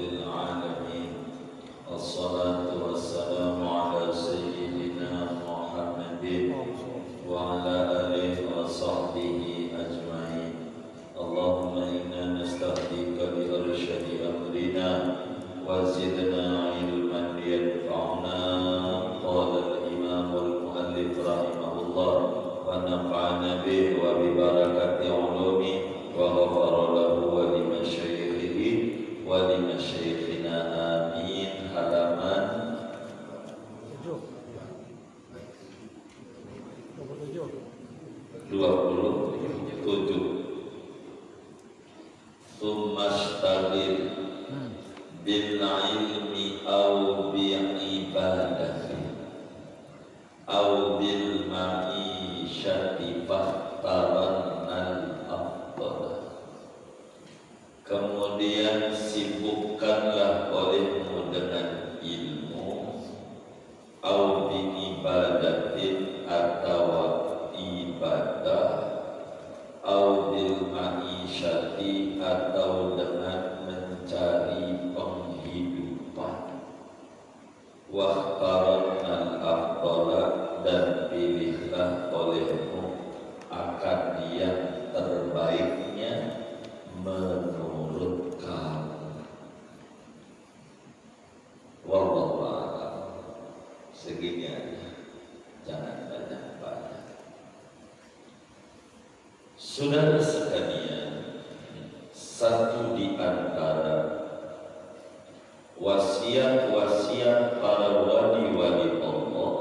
rabbil alamin. Wassalatu wassalamu ala sayyidina Muhammadin wa ala alihi wa sahbihi ajma'in. Allahumma inna nastahdika bi arsyadi amrina wa zidna ilman yanfa'una. Qala al-imam al-muallif rahimahullah wa nafa'ana bihi wa bi barakati ulumi wa ghafara lahu wa li masyayikhihi wa li masyayikhina amin. Halaman 27. Tsummastaghil bil ilmi aw bi ibadati aw bil ma'isyati fahtarannal afdal. Kemudian sibukkanlah olehmu dengan ilmu, au bi ibadatin atau ibadah, au bil ma'isyati atau dengan mencari penghidupan. Wahtarannal afdala, dan pilihlah olehmu akan yang terbaiknya menurut kamu. Wallahu a'lam. Segini aja, jangan banyak-banyak. Saudara sekalian, satu di antara wasiat-wasiat para wali-wali Allah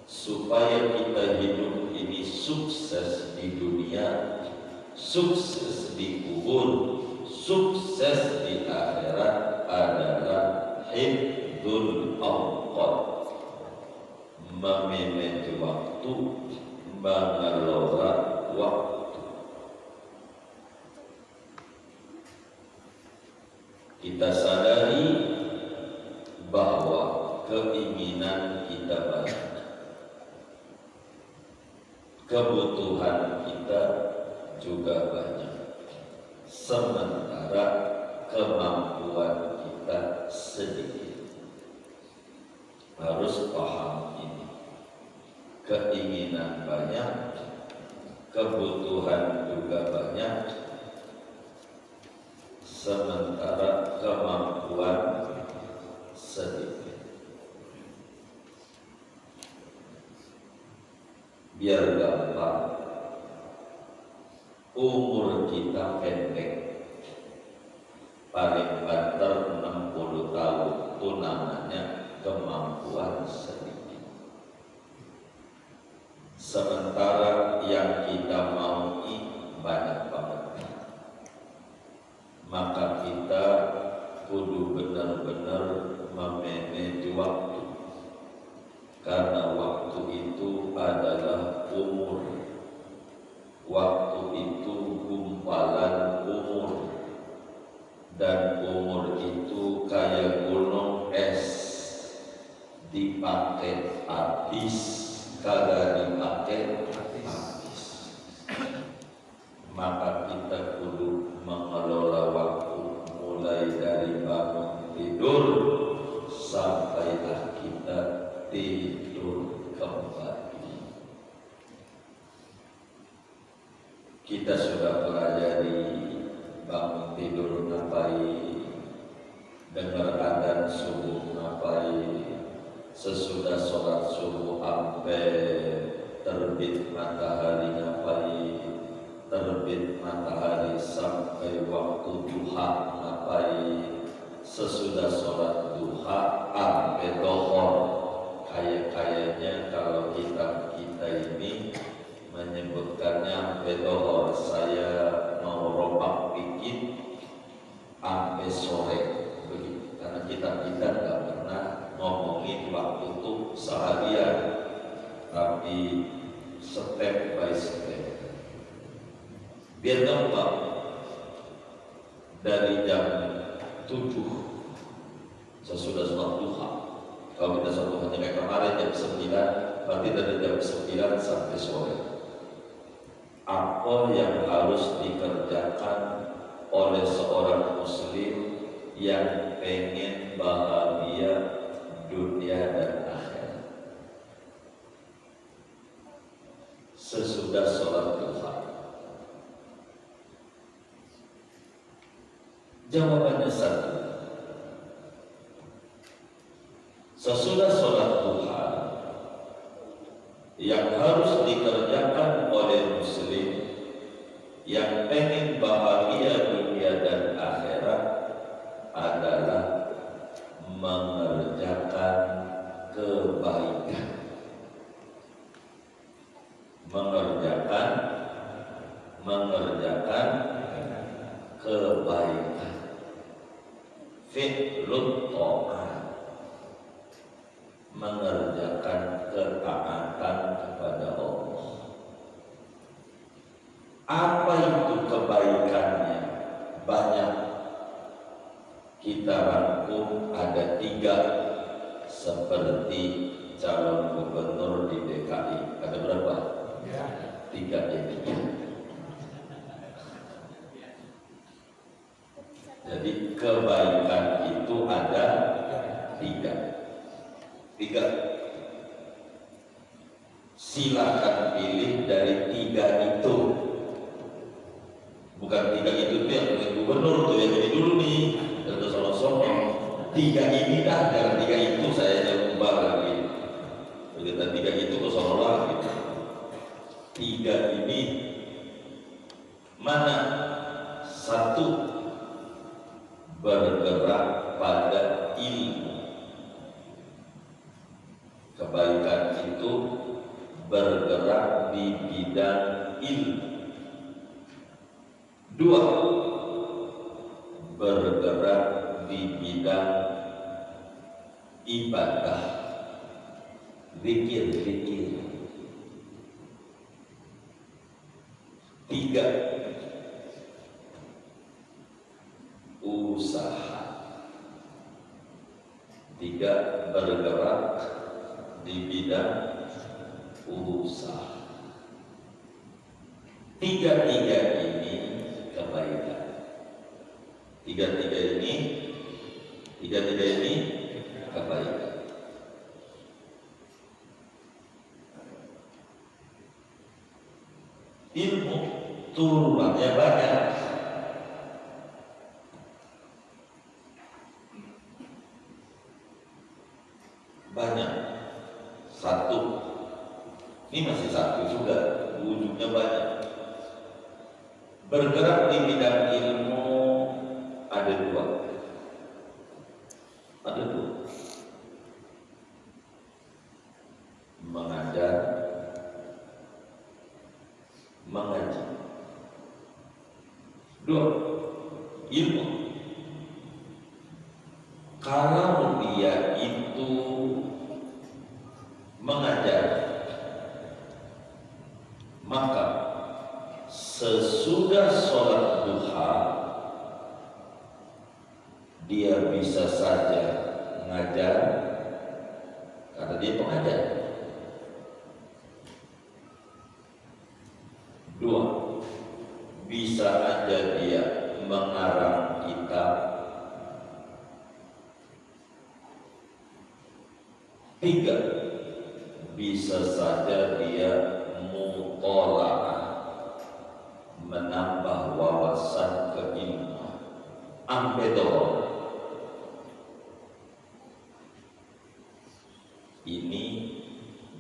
supaya kita hidup ini sukses di dunia, sukses di kubur, sukses di akhirat adalah hifdzul awqat, memanage waktu, mengelola waktu. Kita sadari bahwa keinginan kita banyak, kebutuhan kita juga banyak, sementara kemampuan kita sedikit. Harus paham ini. Keinginan banyak, kebutuhan juga banyak, sementara kemampuan sedikit. Biar gampang, umur kita pendek, paling banter 60 tahun, itu namanya kemampuan sedikit. Sementara yang kita mau banyak banget. Maka kita kudu benar-benar memanage waktu, karena waktu itu adalah umur. Waktu itu gumpalan umur, dan umur itu kayak gunung es, dipakai habis, kagak dipakai habis. Maka kita kudu mengelola waktu mulai dari bangun tidur sampailah kita tidur kembali. Kita sudah pelajari bangun tidur ngapain, dengar adzan subuh ngapain, sesudah sholat subuh sampai terbit matahari ngapain, terbit matahari sampai waktu duha ngapain, sesudah sholat duha sampai dohor. Kayaknya kalau kita ini menyebutkannya sampai dohor, saya mau rombak dikit sampai sore begitu, karena kita nggak pernah ngomongin waktu itu seharian, tapi step by step. Biar gampang, dari jam 7 sesudah sholat duha, kalau kita sholat duha kayak kemarin jam 9, berarti dari jam 9 sampai sore. Apa yang harus dikerjakan oleh seorang muslim yang pengen bahagia dunia dan akhirat sesudah sholat duha? Jawabannya satu. Sesudah sholat duha yang harus dikerjakan oleh muslim yang pengen bahagia dunia dan akhirat adalah mengerjakan kebaikan. Mengerjakan kebaikan. Fi'lut ta'at, mengerjakan ketaatan kepada Allah. Apa itu kebaikannya? Banyak. Kita rangkum ada 3 seperti calon gubernur di DKI. Ada berapa? 3 ini. Jadi kebaikan itu ada 3. Silakan pilih dari 3 itu. Bukan 3 itu tuh yang menjadi gubernur tuh yang jadi dulu nih. Dan sono-sono 3 ini dah, jangan 3 itu saya yang ubah lagi. Begitu 3 itu ke sono lagi. 3 ini mana? 1, bergerak pada ilmu. Kebaikan itu bergerak di bidang ilmu. 2, bergerak di bidang ibadah, zikir. 3, usaha. 3, bergerak di bidang usaha. 3 ini kebaikan. 3 ini kebaikan. Ilmu turunannya banyak. Banyak. 1. Ini masih 1 juga, wujudnya banyak. Bergerak di bidang ilmu ada 2. Mengajar, mengaji. 2, ilmu. Kalau dia itu mengajar, maka sesudah sholat duha dia bisa saja ngajar karena dia pengajar. 2, bisa aja dia mengarang kitab. 3, bisa saja dia mutola'ah, menambah wawasan keilmuan. Ampedor. Ini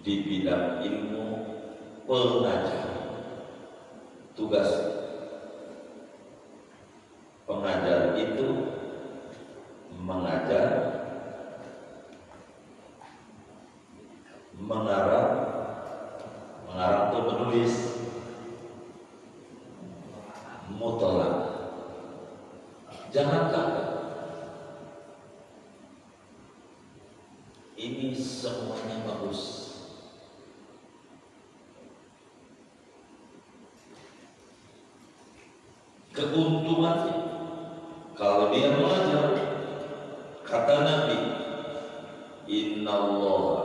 di bidang ilmu pengajar. Tugas pengajar itu mengajar, mengarang itu menulis, mutolak. Jangan takut. Ini semuanya bagus. Keuntungannya kalau dia mengajar, kata Nabi, Innallaha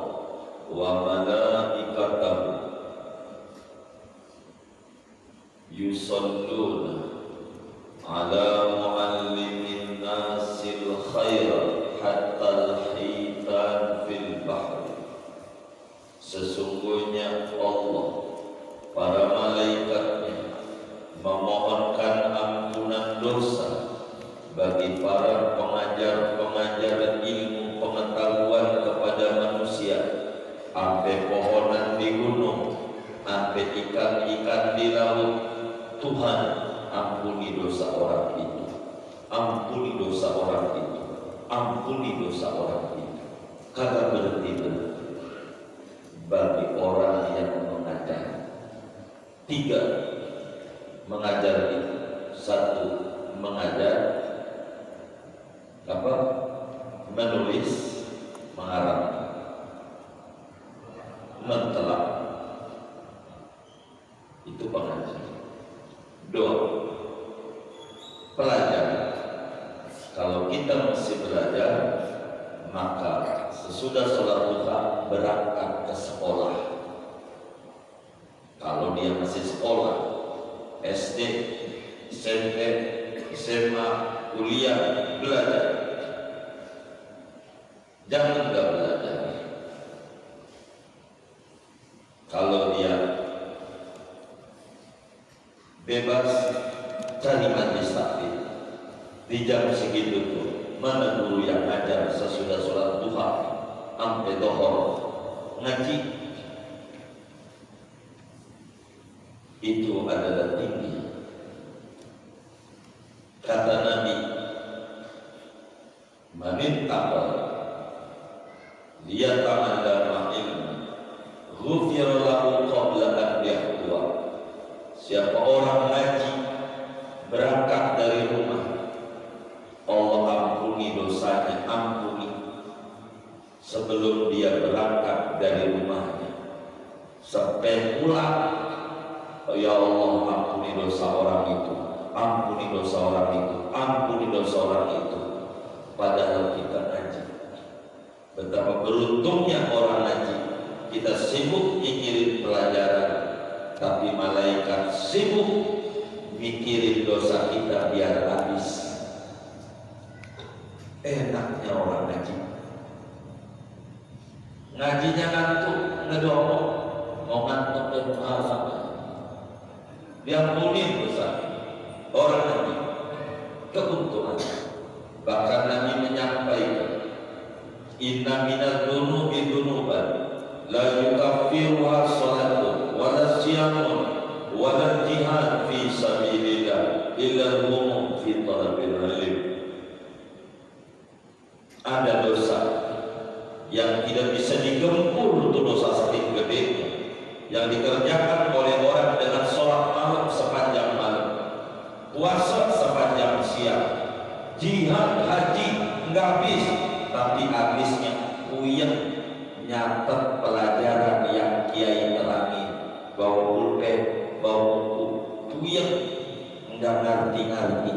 wa malaikatahu yusalluna ala muallimin nasil dosa bagi para pengajar-pengajar ilmu pengetahuan kepada manusia, sampai pohonan di gunung, sampai ikan-ikan di laut. Tuhan, ampuni dosa orang itu, ampuni dosa orang itu, ampuni dosa orang itu. Kagak berhenti bagi orang yang mengajar. 3, mengajar itu. 1, mengajar apa? Menulis, mengarang, mentelah. Itu pengajar. 2, pelajar. Kalau kita masih belajar, maka sesudah sholat duha berangkat ke sekolah. Kalau dia masih sekolah, SD, SMP, SMA, kuliah, belajar. Jangan nggak belajar. Kalau dia bebas cari majelis taklim di jam segitu tuh, mana guru yang ngajar sesudah sholat duha sampai dohor ngaji, itu adalah tinggi. Kata Nabi, manin takal dia ta'allama ilmu ghufira lahu qabla an yahwa. Siapa orang ngaji berangkat dari rumah, Allah ampuni dosanya, ampuni sebelum dia berangkat dari rumahnya. Sampai pulang, ya Allah ampuni dosa orang itu, ampuni dosa orang itu, ampuni dosa orang itu. Padahal kita ngaji. Betapa beruntungnya orang ngaji. Kita sibuk mikirin pelajaran, tapi malaikat sibuk mikirin dosa kita biar habis. Enaknya orang ngaji. Ngajinya ngantuk, ngedongok, mau ngantuk dan malam. Diampuni dosa orang ngaji, keuntungan. Bahkan Nabi menyampaikan, inna minal dunubi dunuban la yukaffiruha salatun wala siyamun wala jihad fi sabilillah illa humum fi talabil ilm. Ada dosa yang tidak bisa digempur untuk dosa saking gede yang dikerjakan oleh orang dengan sholat malam sepanjang malam, puasa sepanjang siang, jihad, haji nggak habis, tapi habisnya puyeng nyatet pelajaran yang kiai terangi, bawa pulpen, bawa buku, puyeng nggak ngerti-ngerti,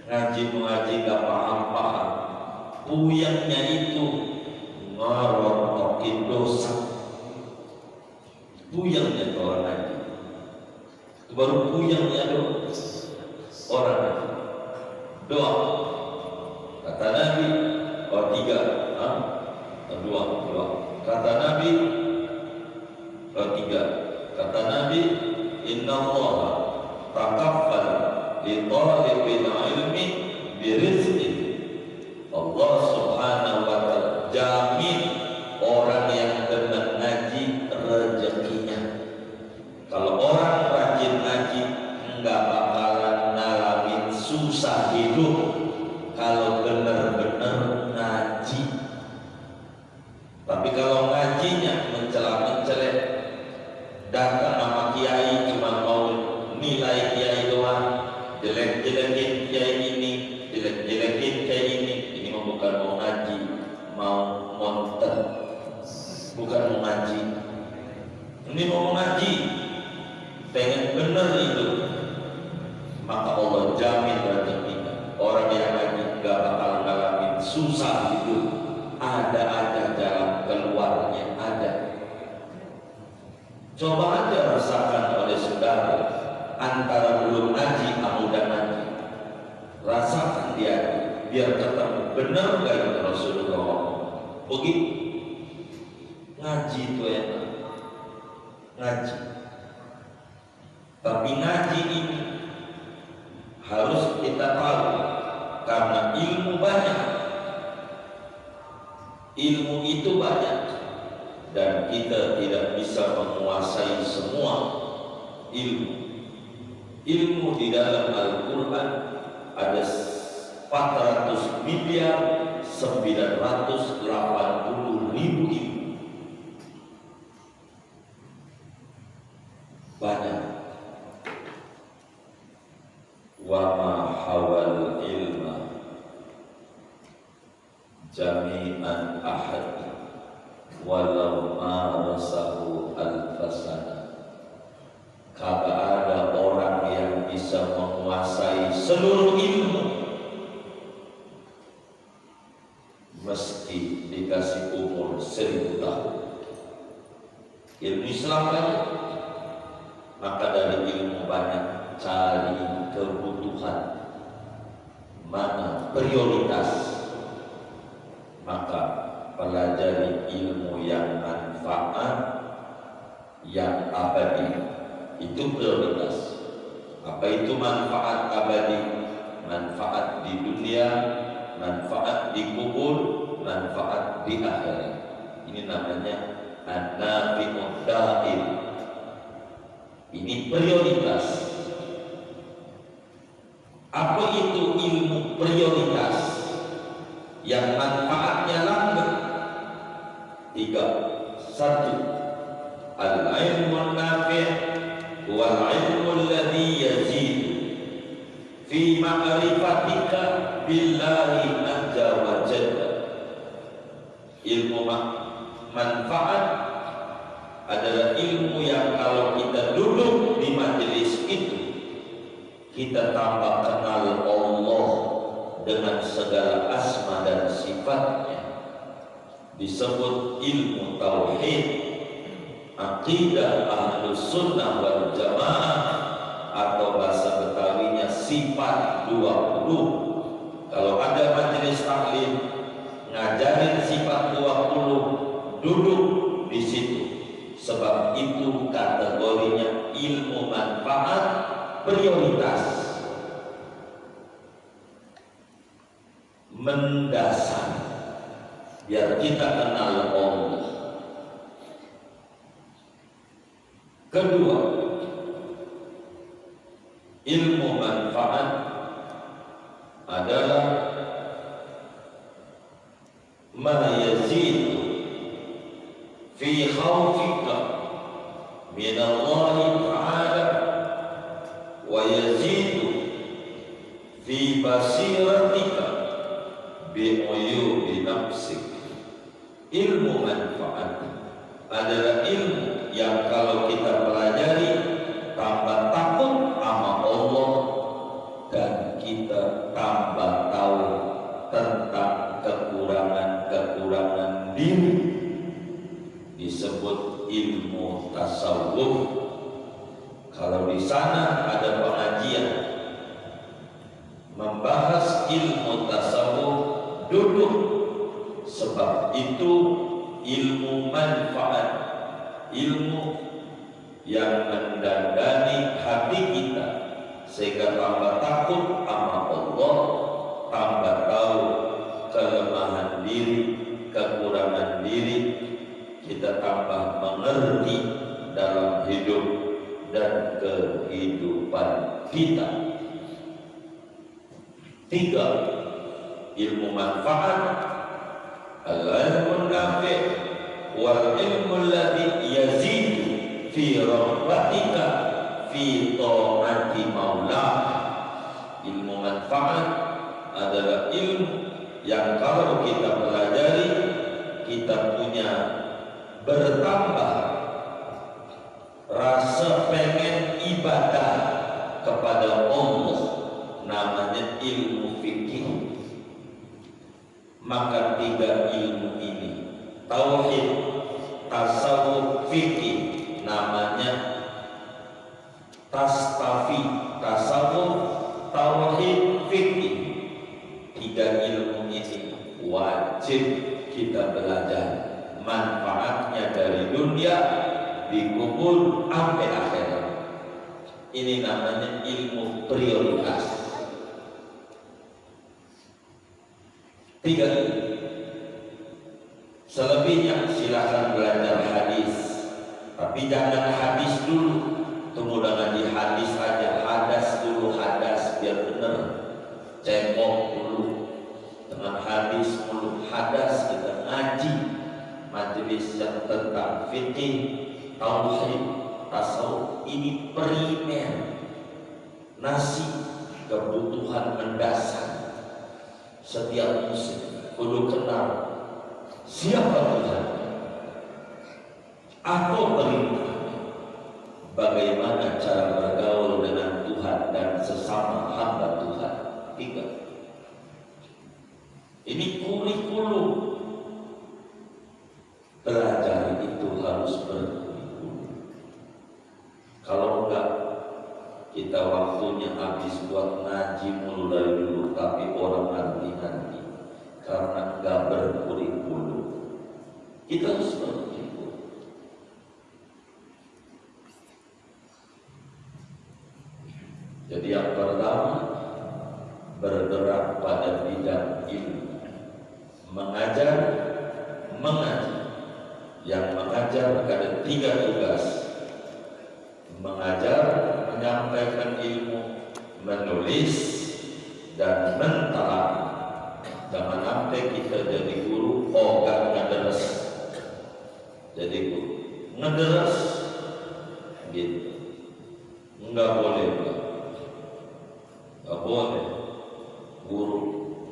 ngaji mengaji nggak paham-paham, puyengnya itu ngerontokin dosa. Puyengnya orang ngaji itu baru puyengnya orang ngaji. Doa kata Nabi, tiga, dua, kata Nabi, tiga, kata Nabi, inna Allah takaffal li talibil ilmi birizqi. Allah subhanahu wa ta'ala jamin orang yang benar ngaji rezekinya. Kalau orang rajin ngaji enggak bakalan ngalamin susah hidup kalau benar-benar ngaji. Tapi kalau ngajinya mencela-mencelek, datang sama kiai cuma mau nilai kiai doang, jelek-jelekin kiai ini, jelek-jelekin kiai ini mah bukan mau ngaji, mau monten, bukan mau ngaji. Ini mau ngaji, pengen bener itu, maka Allah jamin rezekinya. Orang yang ngaji gak bakal ngalamin susah hidup, ada aja jalan keluarnya, ada. Coba aja rasakan oleh saudara antara belum ngaji sama udah ngaji, rasakan dia biar ketemu benar gak itu Rasulullah. Begitu ngaji itu enak, ngaji. Tapi ngaji ini harus kita tahu, karena ilmu banyak, ilmu itu banyak, dan kita tidak bisa menguasai semua ilmu. Ilmu di dalam Al-Quran ada 400 miliar 980 ribu ilmu. Banyak. Wa ma hawal ilma jami'an ahad walau marasahu alfasana. Kagak ada orang yang bisa menguasai seluruh ilmu meski dikasih umur 1000 tahun. Ilmu Islam banyak, maka dari ilmu banyak cari kebutuhan, mana prioritas, maka pelajari ilmu yang manfaat, yang abadi, itu prioritas. Apa itu manfaat abadi? Manfaat di dunia, manfaat di kubur, manfaat di akhirat. Ini namanya an-nafi'ud da'im. Ini prioritas. Apa itu ilmu prioritas yang manfaatnya langgeng? 3. 1. Al-ilmun nafi' wal ilmu alladhi yazidu fi ma'rifatika billahi azza wa jalla. Ilmu manfaat adalah ilmu yang kalau kita duduk di majelis itu, kita tambah kenal Allah dengan segala asma dan sifatnya. Disebut ilmu tauhid, aqidah ahlus sunnah wal jamaah, atau bahasa Betawinya sifat 20. Kalau ada majelis taklim ngajarin sifat 20, duduk di situ, sebab itu kategorinya ilmu manfaat prioritas, mendasar, biar kita kenal Allah. Kedua, ilmu manfaat adalah ma yazidu fi khawfika min Allah Ta'ala wa yazidu fi basiratika bi uyubi nafsik. Ilmu manfaat adalah ilmu yang kalau kita pelajari tambah takut sama Allah, dan kita tambah tahu tentang kekurangan diri. Disebut ilmu tasawuf. Kalau di sana ada pengajian membahas ilmu tasawuf, duduk, sebab itu ilmu manfaat, ilmu yang mendandani hati kita sehingga tambah takut sama Allah, tambah tahu kelemahan diri, kekurangan diri, kita tambah mengerti dalam hidup dan kehidupan kita. 3. Ilmu manfaat al-ilmu nafi' wal ilmu alladhi yazidu fi rahmatika fi ta'ati maulah. Ilmu manfaat adalah ilmu yang kalau kita pelajari, kita punya bertambah rasa pengen ibadah kepada Allah, namanya ilmu fikih. Maka 3 ilmu ini, tauhid, tasawuf, fikih, namanya tastafi, tasawuf, tauhid, fikih. 3 ilmu ini wajib kita belajar. Manfaatnya dari dunia, di kubur, sampai akhirat. Ini namanya ilmu prioritas. Tiga, selebihnya silakan belajar hadis, tapi jangan hadis dulu, tunggu ngaji hadis aja, hadas dulu, hadas biar bener, cebok dulu dengan hadis dulu, hadas kita ngaji majelis yang tentang fikih, tauhid, tasawuf, ini primer, nasi kebutuhan mendasar. Setiap muslim perlu kenal siapa Tuhan, apa perintah, bagaimana cara bergaul dengan Tuhan dan sesama hamba Tuhan. Tiga, ini kurikulum. Belajar itu harus berkurikulum. Kalau enggak, kita waktunya habis buat ngaji mulu dari dulu, tapi orang nanti karena enggak berkurikulum. Kita harus berkurikulum. Jadi yang pertama, bergerak pada bidang ilmu, mengajar, mengaji. Yang mengajar ada 3 tugas: mengajar, menyampaikan ilmu, menulis, dan mentalaah. Jangan sampai kita jadi guru ogah ngederes, jadi guru ngederes gitu, nggak boleh, nggak boleh guru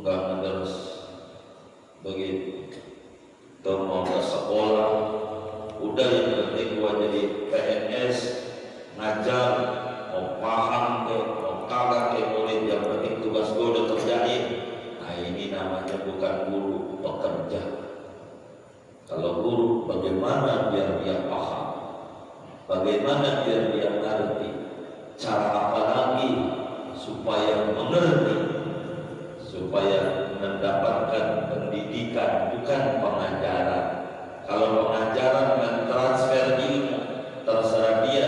nggak ngederes begitu. Atau mau ke sekolah, udah yang penting gua jadi PNS, ngajar, mau paham ke, mau kagak ke murid, yang penting tugas gua udah kerjain. Nah ini namanya bukan guru, pekerja. Kalau guru, bagaimana biar dia paham, bagaimana biar dia ngerti, cara apa lagi supaya mengerti, supaya mendapatkan pendidikan, bukan pengajaran. Kalau pengajaran mentransfer ilmu, terserah dia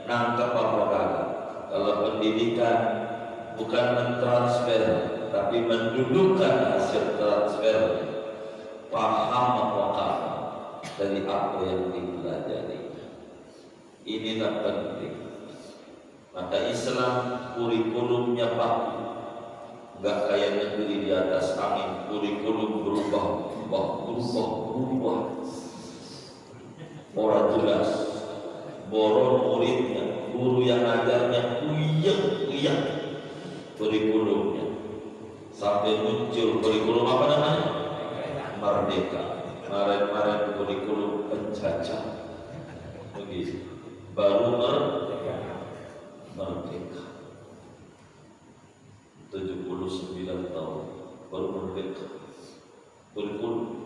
nangkep apa kagak. Kalau pendidikan bukan mentransfer, tapi mendudukkan hasil transfer, paham apa kagak dari apa yang dipelajari. Ini tak penting. Maka Islam kurikulumnya baku, nggak kayak negeri di atas angin, kurikulum berubah. Orang jelas, boron muridnya, guru yang ajarnya uyang kurikulumnya, sampai muncul kurikulum apa namanya? Merdeka. Kemarin kurikulum penjajah, begitu. Baru merdeka. 79 tahun baru merdeka. Kurikulum.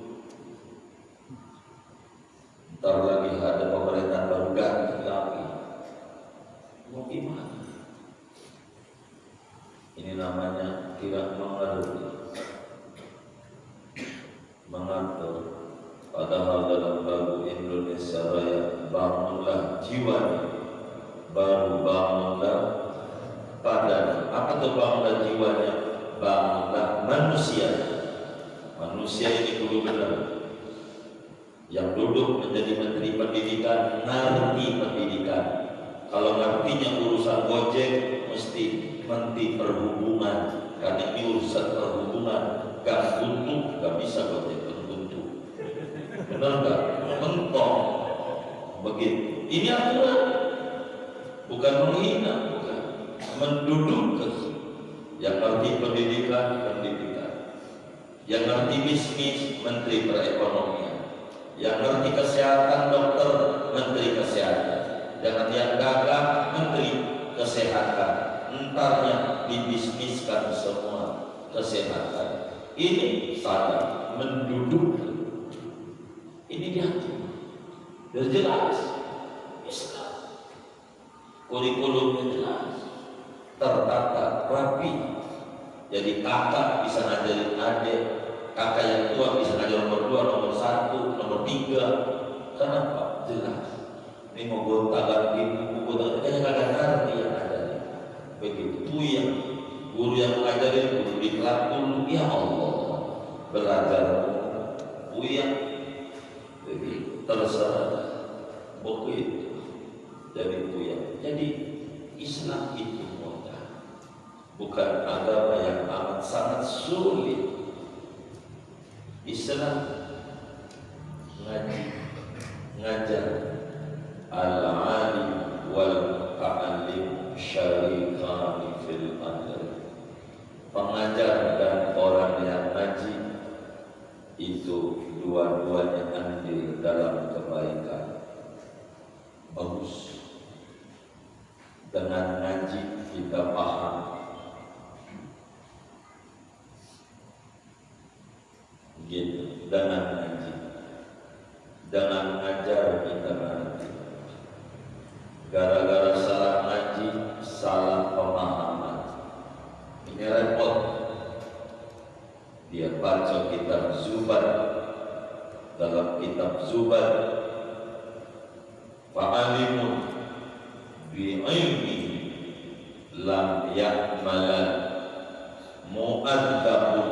Ntar lagi ada pemerintahan baru ganti lagi. Mau gimana? Ini namanya tidak mengatur. Padahal dalam lagu Indonesia Raya, bangunlah jiwanya, baru bangunlah badan. Apa tuh bangunlah jiwanya? Bangunlah manusia. Manusia ini dulu benar. Yang duduk menjadi menteri pendidikan, ngerti pendidikan. Kalau ngertinya urusan Gojek, mesti menteri perhubungan, karena ini urusan perhubungan. Gak buntu, gak bisa Gojek buntu. Benar gak? Mentok. Begitu. Ini aturan, bukan menghina, bukan mendudukkan. Yang ngerti pendidikan, yang ngerti bisnis, menteri perekonomian. Yang ngerti kesehatan, dokter, menteri kesehatan. Jangan yang gagah, menteri kesehatan. Entarnya dibisniskan semua kesehatan. Ini salah, mendudukkan. Ini diatur. Biar jelas. Islam. Kurikulumnya jelas, tertata, rapi. Jadi kakak bisa ngajarin adik, kakak yang tua bisa ngajar nomor 2, nomor 1, nomor 3. Kenapa? Jelas. Ini mau gonta-ganti buku, kayaknya kagak ngerti yang ada. Begitu yang guru yang mengajarin, guru di kelas dulu, ya Allah, belajar puyang, jadi terserah begitu, jadi puyang. Jadi Islam itu mudah, bukan agama yang amat sangat sulit. Islam ngaji, ngajar, al-alim wal muta'allim syarikani fil ajr. Pengajar dan orang yang ngaji itu dua-duanya andil dalam kebaikan. Bagus. Dengan ngaji kita paham. Gitu. Dengan ngaji, dengan ngajar kita nanti. Gara-gara salah ngaji, salah pemahaman. Ini repot. Dia baca kitab Zubat. Dalam kitab Zubat, fa'alimun bi'ilmi lam ya'malan mu'adzabun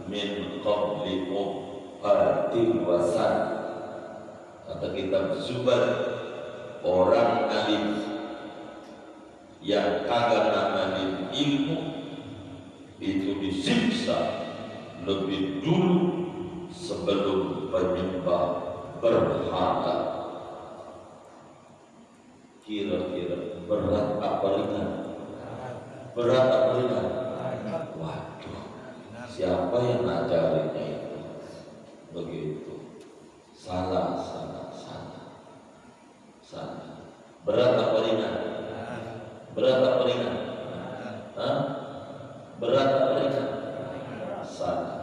min qabli muqaddil wasan. Kata kitab Zubat, orang alim yang kagak ngamalin ilmu itu disiksa lebih dulu sebelum penyembah berhala. Kira-kira berat apa ringan? Berat apa ringan? Waduh, siapa yang ngajarinnya itu? Begitu. Salah. Berat apa ringan? Berat apa ringan? Hah? Berat apa ringan? Salah.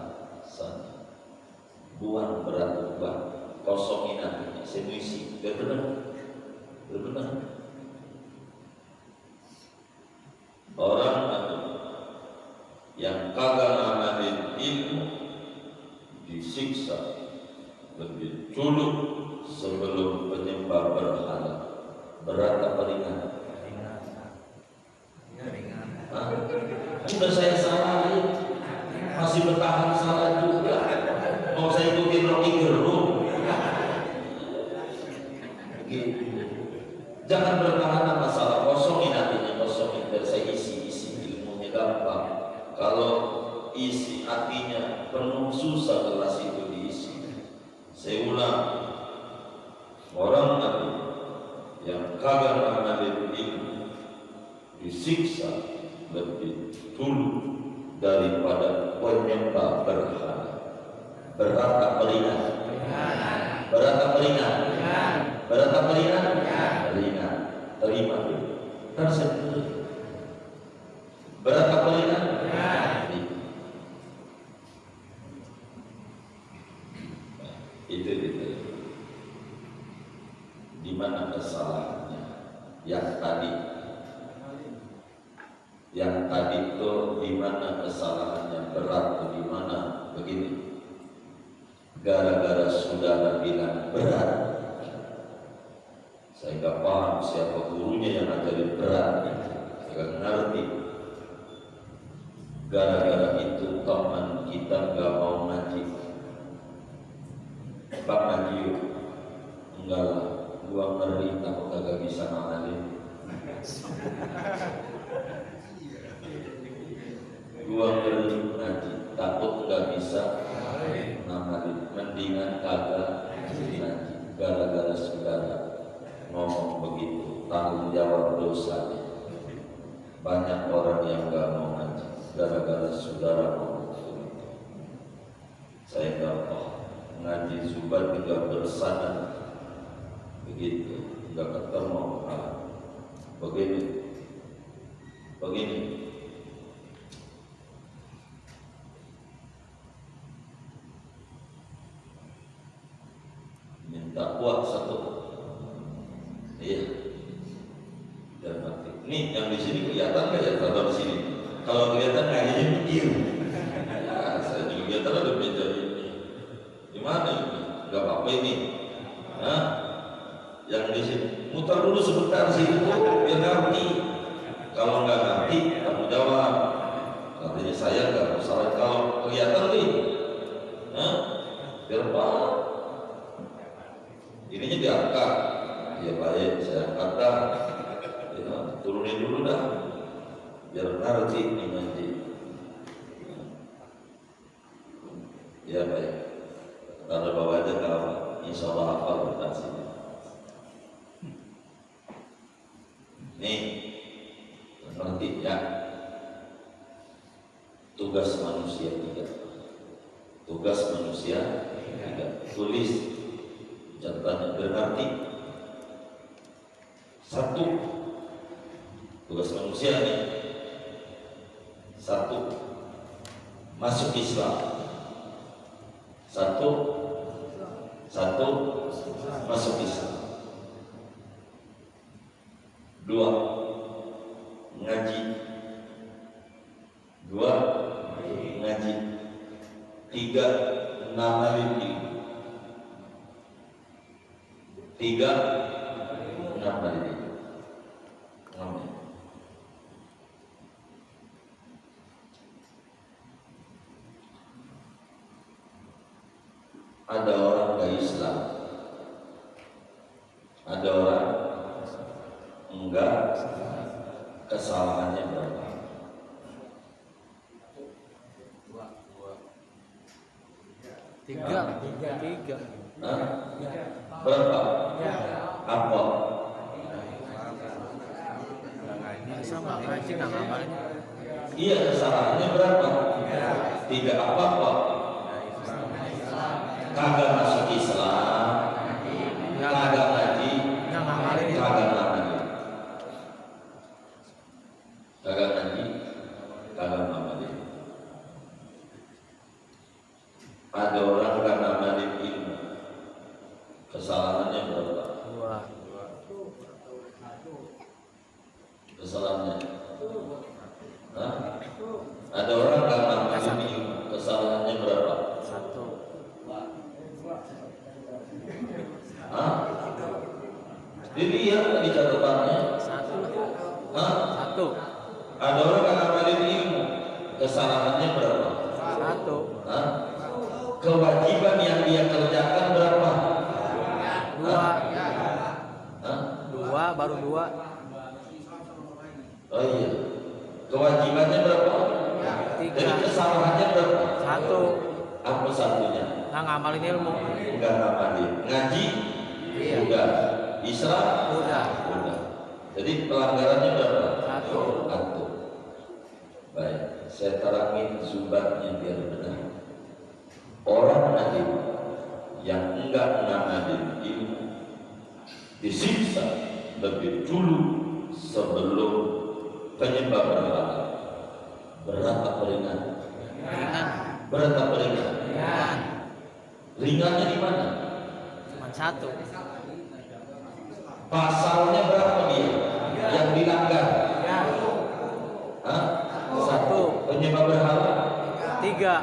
Buang berat, buang. Kosongin hatinya, semuisi. Biar benar. Orang yang kagak ngamalin ilmu disiksa lebih dulu sebelum penyembah berhala. Berat apa ringan? Ringan. Sudah saya salahin, masih bertahan salah juga. Mau saya ikutin Rocky Gerung? Gitu. Jangan bertahan masalah, kosongin hatinya, kosongin. Biar saya isi ilmunya gampang. Kalau isi hatinya penuh, susah kelas itu diisi. Saya ulang, orang yang kagak ngamalin ilmu disiksa lebih dulu daripada penyembah berhala. Berat apa ringan? Berat apa ringan? Berat apa ringan? Ringan. Terima dulu. Tersedih. Berat apa ringan? Itu. Di mana kesalahannya? Yang tadi itu di mana kesalahannya? Berat atau di mana? Begini. Gara-gara saudara bilang berat, saya nggak paham siapa gurunya yang ngajarin berat. Saya nggak ngerti. Gara-gara itu teman kita nggak mau ngaji. Pak ngaji yuk. Enggak lah, gua ngeri takut kagak bisa ngamalin. Gua ngeri ngaji takut nggak bisa ngamalin. Mendingan kagak ngaji. Gara-gara saudara ngomong begitu, tanggung jawab dosanya. Banyak orang yang nggak mau ngaji gara-gara saudara ngomong begitu. Saya nggak mau ngaji Zubat juga bersana begitu, nggak ketemu. Begini. Minta kuat satu. Iya. Dan mati. Nih yang di sini kelihatan nggak ya? Kalau di sini, kalau kelihatan kayaknya mikir. Ya, saya juga kelihatan ada meja ini. Gimana ini? Gak apa-apa ini. Hah? Yang di sini muter dulu sebentar sih itu biar ngerti. Kalau nggak ngerti, kamu jawab. Katanya saya nggak salah. Kalau kelihatan nih, ngerti nih ngaji. Ya baik. Kalau bawa aja kalau insya Allah hafal berkasih. Nih, nanti ya. Tugas manusia tiga. Tugas manusia tiga. Tulis catatan berarti satu. Tugas manusia nih. Satu, masuk Islam. Satu masuk Islam. Dua, ngaji. Tiga, ngamalin ilmu. Ada orang ke Islam, ada orang enggak. Kesalahannya berapa? Tiga. Hah? Berapa? Apa? Sama ngaji nggak ngamalin. Iya, kesalahannya berapa? Tidak apa-apa. Kagak masuk Islam, kagak ngaji, kagak ngamalin. Ada orang gak ngamalin ilmu. Kesalahannya berapa? Kesalahannya. Hah? Ada orang gak ngamalin ilmu. Kesalahannya berapa? Satu. Hah? Dilihat di catatannya. Hah? Satu. Ada orang gak ngamalin ilmu. Kesalahannya berapa? Satu. Hah? Kewajiban yang dia kerjakan berapa? Dua. Hah? Baru dua. Oh iya. Kewajibannya berapa? Tiga. Jadi kesalahannya berapa? Satu. Apa satunya? Nggak ngamalin ilmu. Enggak ngamalin. Ngaji? Iya. Udah. Islam? Udah. Jadi pelanggarannya berapa? Satu. Baik, saya terangin sumbernya biar benar. Orang alim yang enggak ngamalin ilmu disiksa lebih dulu sebelum penyembah berhala. Berat apa ringan? Ringan. Berat apa ringan? Ringan. Ringannya di mana? Cuma satu. Pasalnya berapa dia yang dilanggar? Hah? Satu. Penyembah berhala? Tiga.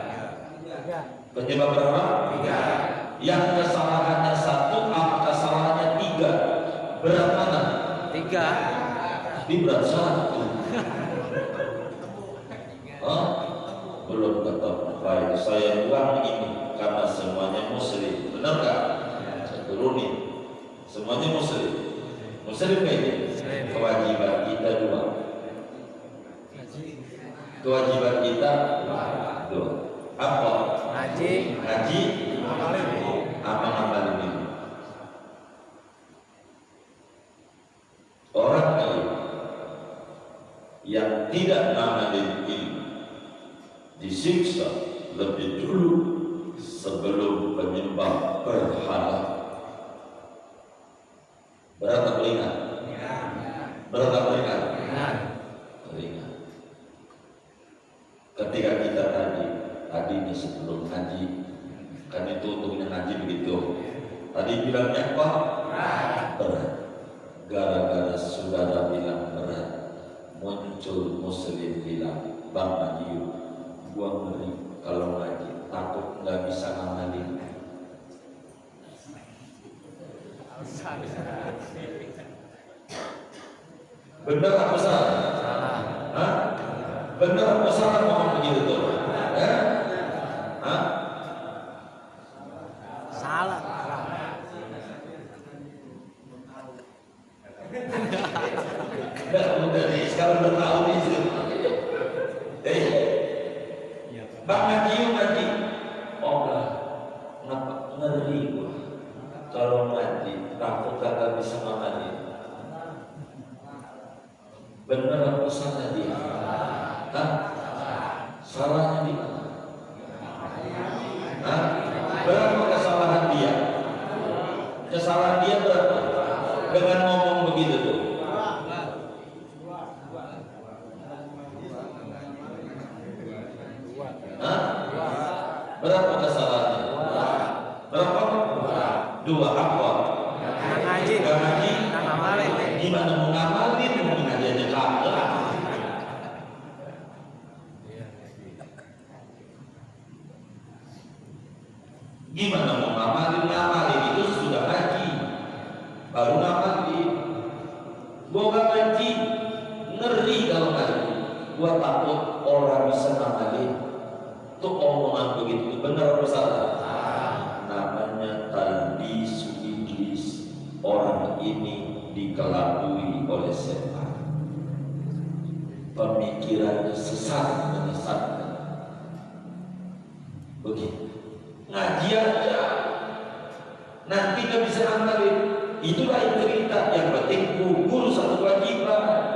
Penyembah berhala? Tiga. Yang kesalahannya satu, apa kesalahannya tiga? Berat mana? Tiga. Di berat satu. Hah? Belum ketemu. Baik, saya buang ini karena semuanya muslim. Benar gak? Saya turunin. Semuanya muslim. Muslim ini kewajiban kita dua. Kewajiban kita dua. Apa? Ngaji. Amal-amal ini. Orang lain yang tidak ngamalin ilmu disiksa lebih dulu sebelum penyembah berhala. Berat atau ringan? Berat atau ringan? Ringan. Ketika kita tadi ini sebelum ngaji, kan itu untuknya ngaji begitu. Tadi bilangnya apa? Berat. Gara-gara saudara bilang berat, muncul muslim bilang, Bang Madiu, gua ngeri kalau ngaji, takut nggak bisa ngamalin. Benar apa salah? Salah. Hah? Benar apa salah ngomong begitu tuh? Ya? Hah? Salah. Udah nih, sekarang udah tahu nih. Bang ngaji yuk ngaji. Oh enggak, kenapa? Ngeri gua. Kalau ngaji, takut kagak bisa ngamalin. Bener apa salah dia? Hah? Salahnya di mana? Hah? Berapa kesalahan dia? Kesalahan dia berapa? Dengan ngomong begitu tuh. Hah? Berapa kesalahannya? Berapa? Dua apa? Ngaji. Gak ngaji? Ngamalin. Gimana mau ngamalin? Mau ngaji aja kagak. Gimana mau ngamalin? Ngamalin itu sudah ngaji, baru ngamalin. Gua gak ngaji, ngeri kalau ngaji. Gua takut orang bisa ngamalin. Tuh omongan begitu benar apa salah? Namanya talbisu iblis. Orang ini dikelabui oleh setan. Pemikirannya sesat, menyesatkan. Begitu. Ngaji aja, nanti gak bisa ngamalin. Itulah yang cerita. Yang penting gugur satu kewajiban.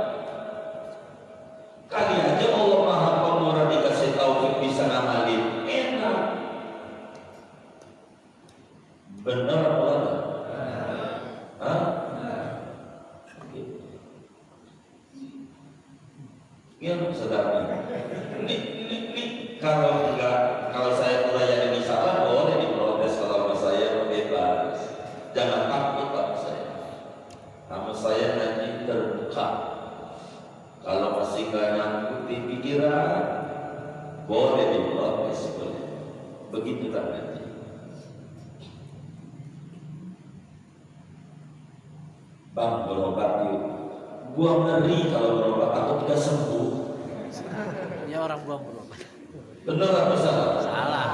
Kali aja Allah Maha Pemurah dikasih taufik bisa ngamalin, enak. Benar apa enggak? Hah? Gimana saudara? Ini kalau enggak, kalau saya uraian ini salah boleh diprotes. Kalau sama saya bebas, jangan takut sama saya. Sama saya nanti terbuka. Kalau masih nggak nyangkut di pikiran, boleh diprotes, boleh. Begitu kan nanti. Bang berobat yuk. Gua ngeri kalau berobat takut tidak sembuh. Ya orang belum berobat. Bener apa salah? Salah.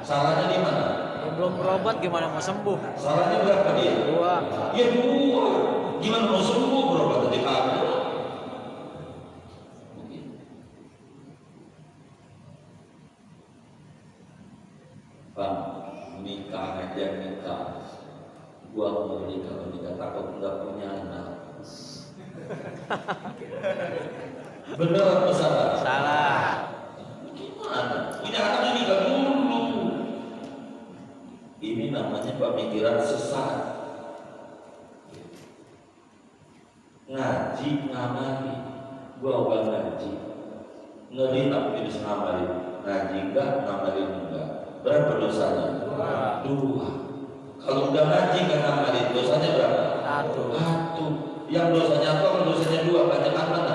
Salahnya di mana? Ya, belum berobat gimana mau sembuh? Salahnya berapa dia? 2. Ya 2. Gimana mau sembuh berobat tadi kagak? Bang, nikah aja nikah. Gua mau nikah kalau nikah takut nggak punya anak. Bener apa salah? Salah. Gimana? Punya anak nikah dulu. Ini namanya pemikiran sesat. Ngaji ngamali. Gua udah ngaji. Ngeri tapi bisa ngamali. Ngaji enggak, ngamalin enggak. Berapa dosanya? 2. Kalau udah ngaji nggak ngamalin, dosanya berapa? 1. Yang dosanya apa? Kalau dosanya 2, banyak mana?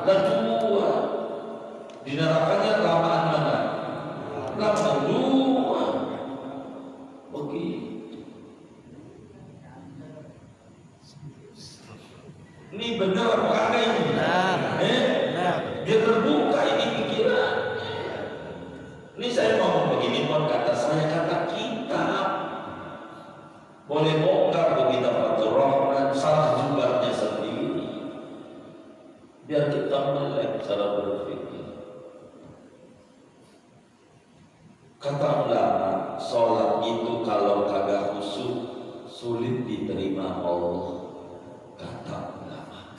Dan 2. Di nerakanya lamaan mana? Lama 2. Begitu. Ini benar apa kagak ini? Benar. Benar. Dia terbuka ini pikiran. Ini saya ngomong begini, bukan kata saya, kata kita. Boleh bongkar ke kita Fathur Rahman, salah jumlahnya sendiri. Biar kita melek cara berpikir. Kata ulama, sholat itu kalau kagak khusyuk sulit diterima Allah. Kata ulama,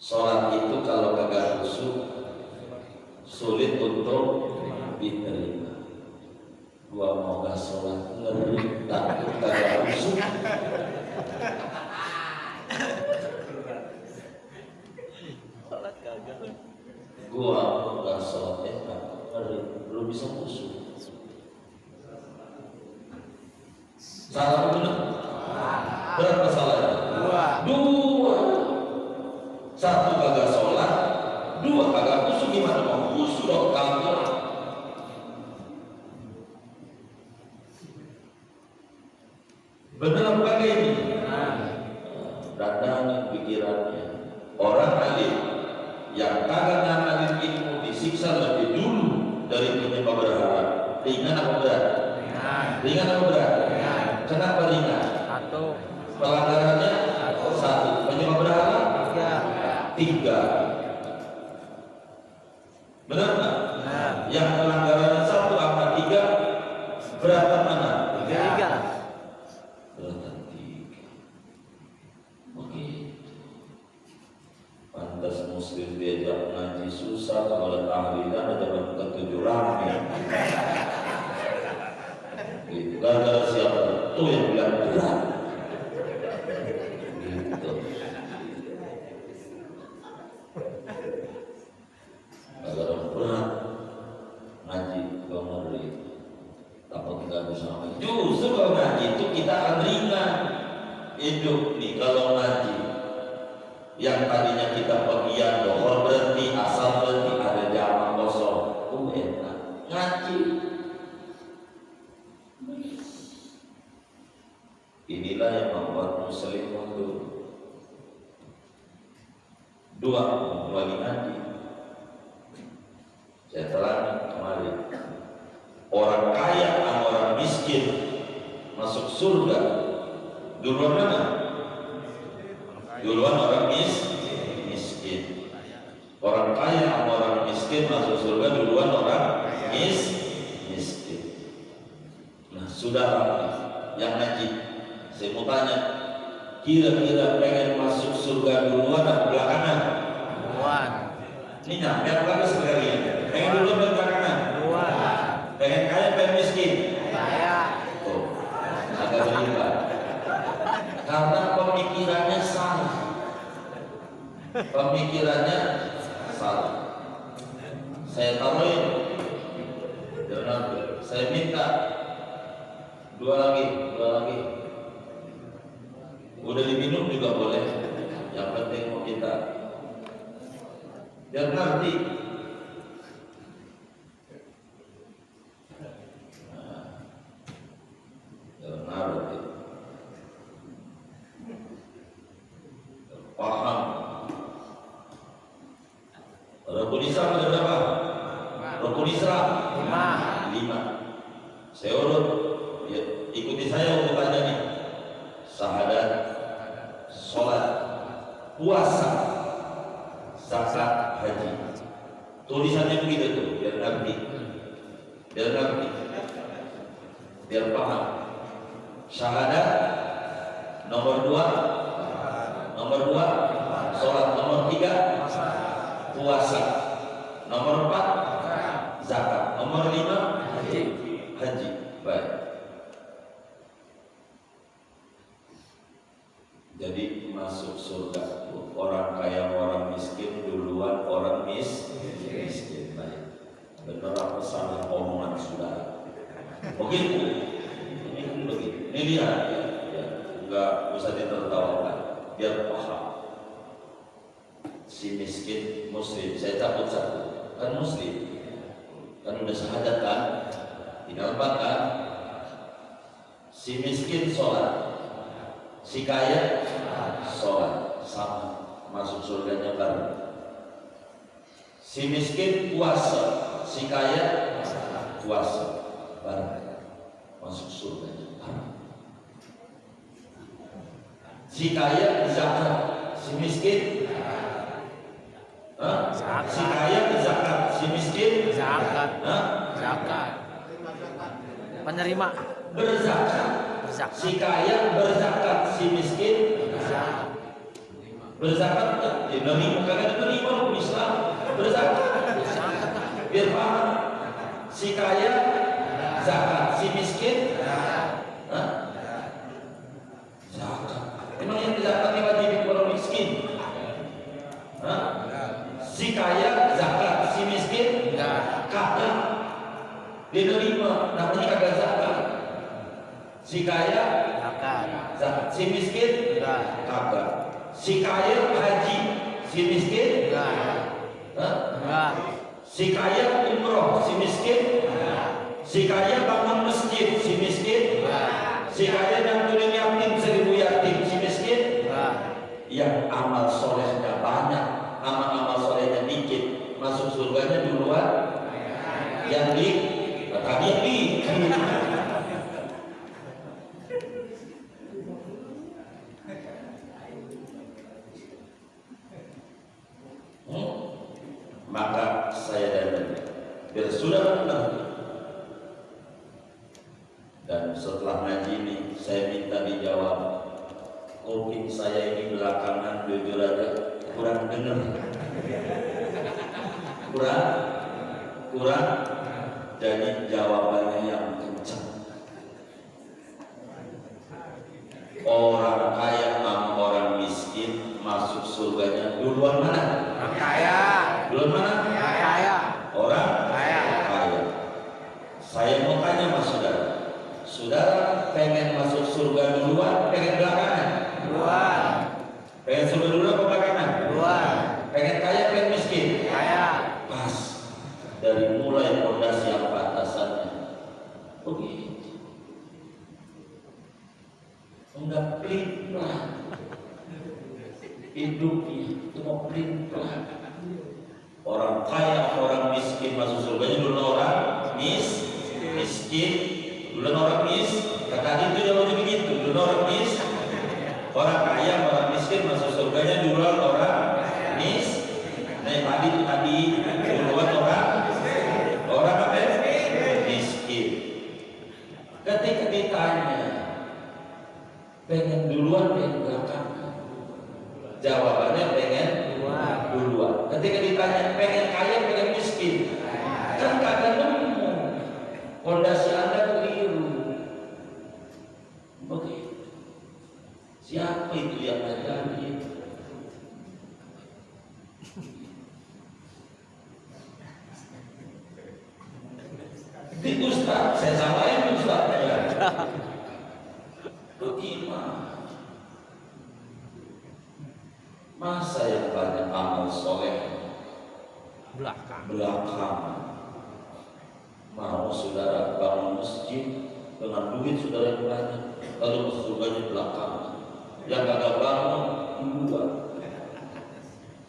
sholat itu kalau kagak khusyuk sulit untuk diterima. Gua mau gak sholat ngeri takut kagak khusyuk. Gua mau gak sholat ngeri belum bisa khusyuk. Salah benar? Berapa salahnya? 2. 1 kagak sholat, 2 kagak khusyuk. Gimana mau khusyuk dong kagak? Benar apa kagak ini? Dandanin pikirannya. Orang alim yang kagak ngamalin ilmu disiksa lebih dulu dari penyembah berhala. Ringan apa berat? Ringan apa berat? Kenapa ringan? 1. Pelanggarannya 1. Penyembah berhala 3. Benar nggak? Benar. yang pelanggaran 1 angka 3 berapa mana? 3. Beratan 3. Begitu. Pantas muslim diajak ngaji susah, kalau tahlilan aja ke-7 rame. Gitu. Gara-gara siapa itu yang bilang berat. Gitu. Gara-gara berat ngaji ngeri. Takut nggak bisa ngaji. Justru kalau ngaji itu kita akan ringan hidup nih kalau ngaji. Yang tadinya kita bagian dohor berhenti, asal berhenti, ada jamaah kosong. Enak ngaji. Inilah yang membuat muslim mundur. 2, kembali ngaji. Saya terangkan kemarin, orang kaya sama orang miskin masuk surga duluan mana? Duluan orang miskin. Orang kaya sama orang miskin masuk surga duluan orang miskin. Nah, saudara yang ngaji, saya mau tanya, kira-kira pengen masuk surga duluan atau belakangan? Duluan. Ini nyampe apa sekalian? Pengen duluan atau belakangan? Duluan. Pengen kaya, pengen miskin? Kaya. Oh, agak berlipat. Karena pemikirannya salah. Pemikirannya salah. Saya taruhin, saya minta 2 lagi. Udah diminum juga boleh. Yang penting mau kita biar ngerti. Ngerti. Paham. Rukun Islam ada berapa? Rukun Islam 5. Saya urut. Ya, ikuti saya urutannya nih. Syahadat, sholat, puasa, zakat, haji. Tulisannya begitu tuh, biar ngerti, biar paham. Syahadat nomor 2, sholat nomor 3, puasa nomor 4, zakat nomor 5, haji. Baik. Jadi masuk surga orang kaya orang miskin duluan orang miskin. Baik. Benar apa salah omongan saudara? Begitu. Ini begitu. Ini lihat ya. Enggak usah ditertawakan. Biar paham. Si miskin muslim, saya cabut satu. Kan muslim. Kan udah syahadat kan? Tinggal 4 kan? Si miskin sholat. Si kaya sholat, sama, masuk surganya bareng. Si miskin puasa, si kaya puasa bareng, masuk surganya bareng. Si kaya zakat, si miskin si kaya zakat, si miskin Zakat. Zakat. Penerima berzakat. berzakat. Si kaya berzakat, si miskin Zakat. berzakat. Menerima kagak diterima hukum Islam. Berzakat. Biar paham. Si kaya zakat, si miskin zakat. Emang yang zakat diwajibin orang miskin? Si kaya zakat, si miskin kagak diterima, namanya kagak zakat. Si kaya zakat, si miskin kagak. Si kaya haji, si miskin si kaya umroh, si miskin si kaya bangun masjid, si miskin si kaya nyantulin yatim 1000 yatim, si miskin yang amal solehnya banyak, amal solehnya dikit, masuk surganya duluan yang tadi maka saya dan biar sudah benar. Dan setelah ngaji ini saya minta dijawab, kuping saya ini belakangan jujur aja kurang dengar, kurang, jadi jawabannya yang kencang. Orang kaya sama orang miskin masuk surganya duluan mana? Orang kaya. Duluan mana? Orang kaya. Orang Kaya. kaya. Saya mau tanya mas saudara, saudara pengen masuk surga duluan, pengen belakangan? Duluan. Pengen surga duluan apa belakangan? Duluan. Pengen kaya, pengen miskin? Kaya. Pas. Dari mulai fondasi apa atasannya begitu. Enggak pelin-pelan hidupnya, cuma pelin-pelan. Orang kaya, orang miskin masuk surganya dulu orang miskin, dulu orang kata itu jawabannya begitu, dulu orang orang kaya, orang miskin masuk surganya dulu orang nah tadi duluan orang apa? Miskin. Ketika ditanya pengen duluan, pengen belakangan, jawabannya pengen duluan. Ketika ditanya pengen kaya, pengen miskin, kan kagak nemu, fondasi Anda keliru. Begitu. Siapa itu yang ngajarin? Di Ustaz, saya samain Ustaz ya. Bagaimana? Masa yang banyak amal soleh Belakang. mau saudara bangun masjid dengan duit saudara yang banyak, lalu masuk surganya belakang. Yang kagak bangun duluan.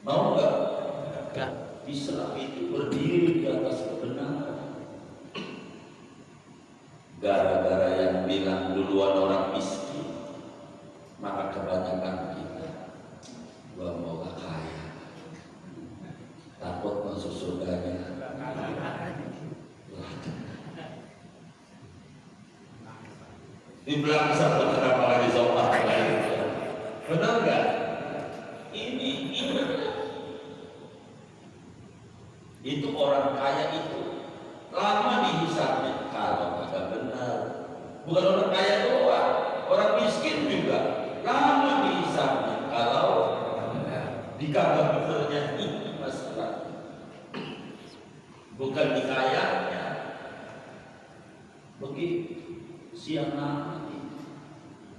Mau nggak? Enggak. Islam itu berdiri di atas kebenaran. Gara-gara yang bilang duluan orang miskin, maka kebanyakan kita gua mau kaya, takut masuk surganya. Di belakang satu kenapa lagi sopan? Benar nggak? Ini itu orang kaya itu lama dihisapnya kalau kagak benar. Bukan orang kaya doang, orang miskin juga lama dihisapnya kalau di kagak benernya. Ini masalah, bukan di kayanya. Begitu siang nanti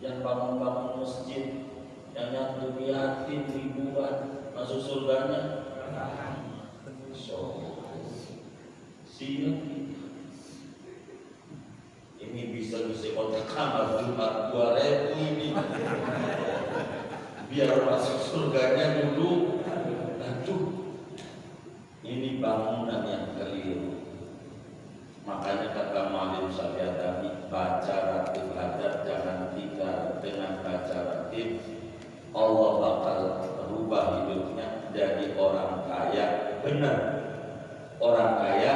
yang bangun-bangun masjid, yang nyantu yatim ribuan masuk surganya. So, siang ini bisa kontrak kamar Jumat 2.000 ini biar masuk surganya dulu. Aduh, ini bangunan yang keliru. Makanya kata Mu'alim Safiatani, baca ratib hajat jangan tinggal. Dengan baca ratib Allah bakal berubah hidupnya jadi orang kaya benar. Orang kaya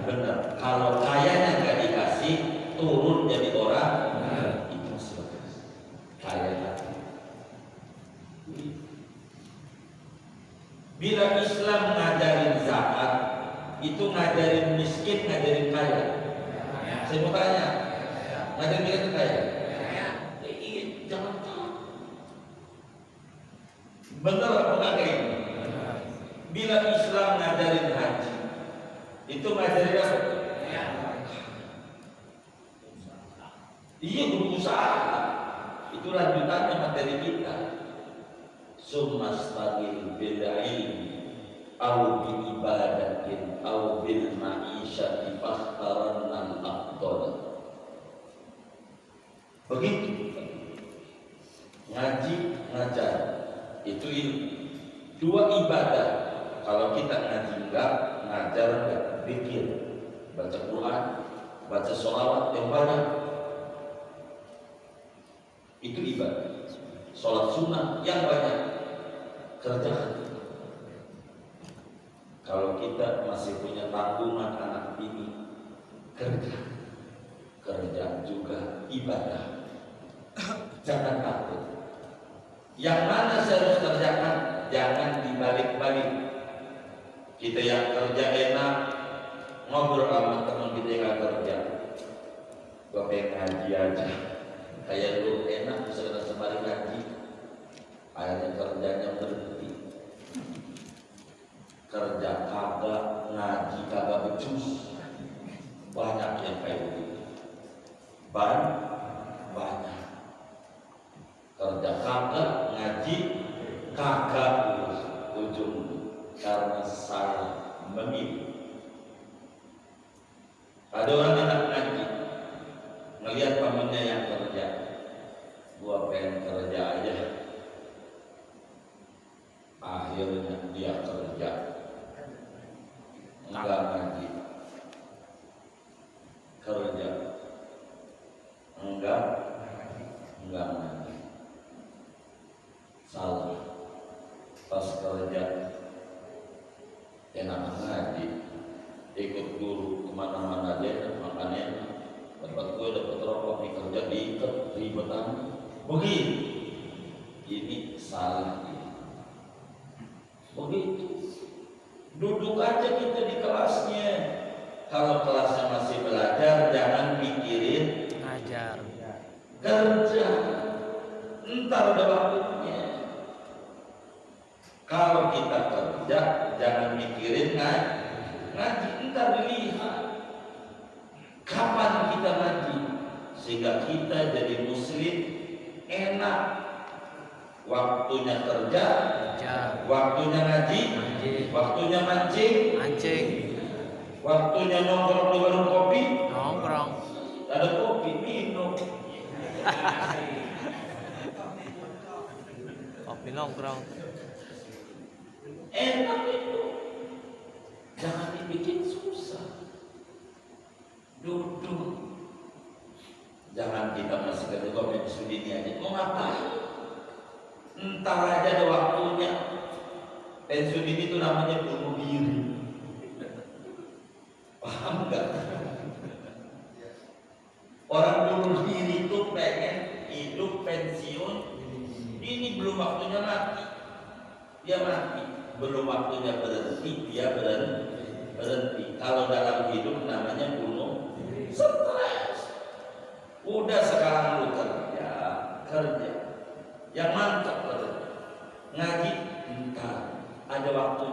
benar. Kalau kayanya nggak dikasih, turun jadi orang itu kaya hati. Bila Islam ngajarin zakat, itu ngajarin miskin, ngajarin kaya. Saya mau tanya, ngajarin miskin kaya? Jangan tahu. Benar apa enggak ini? Bila Islam ngajarin haji, itu ngajarin apa? Iya, berusaha. Itu lanjutannya materi kita. Sumastagil bil ilmi au bi ibadatin au bil ma'isyati fakhtaranna al-afdal. Begitu. Ngaji, ngajar itu ilmu. Dua ibadah. Kalau kita ngaji enggak, ngajar enggak, zikir, baca Quran, baca sholawat yang banyak, itu ibadah. Sholat sunnah yang banyak, kerjakan. Kalau kita masih punya tanggungan kerja juga ibadah. Jangan takut. Yang mana saya harus kerjakan, jangan dibalik-balik. Kita yang kerja enak, ngobrol sama teman kita yang kerja. Gua pengen ngaji aja. Kayak lu enak bisa kena sembari ngaji. Akhirnya kerjanya berhenti. Kerja kagak, ngaji kagak becus. Banyak yang kayak begitu. Banyak. Kerja kagak, ngaji kagak, ujung karena salah memilih. Ada orang enak ngaji, ngelihat pamannya yang kerja, gua pengen kerja aja. Akhirnya dia kerja, enggak ngaji, kerja, enggak ngaji. Salah. Pas kerja enak ngaji, ikut guru kemana-mana aja, makanya dapat gue dapat rokok di kerja diikat ribetan begini. Ini salah. Begitu. Duduk aja kita di kelasnya. Kalau kelasnya masih belajar, jangan pikirin Ngajar. kerja. Entar udah waktunya. Kalau kita kerja, jangan mikirin ngaji. Entar dilihat kapan kita ngaji, sehingga kita jadi muslim enak. Waktunya kerja, waktunya ngaji, waktunya mancing, waktunya nongkrong di warung kopi, ada kopi minum. Kopi nongkrong. Enak itu, jangan dibikin susah. Duduk, jangan kita masih kerja komen studi ini aja. Mau ngapain? Entar aja ada waktunya. Pensiun ini tuh namanya bunuh diri. Paham nggak? Orang bunuh diri itu pengen hidup pensiun. Ini belum waktunya mati. Dia mati. Belum waktunya berhenti, dia berhenti. Kalau dalam hidup namanya bunuh stres. Udah sekarang lu kerja yang mantap, ngaji entar ada waktu.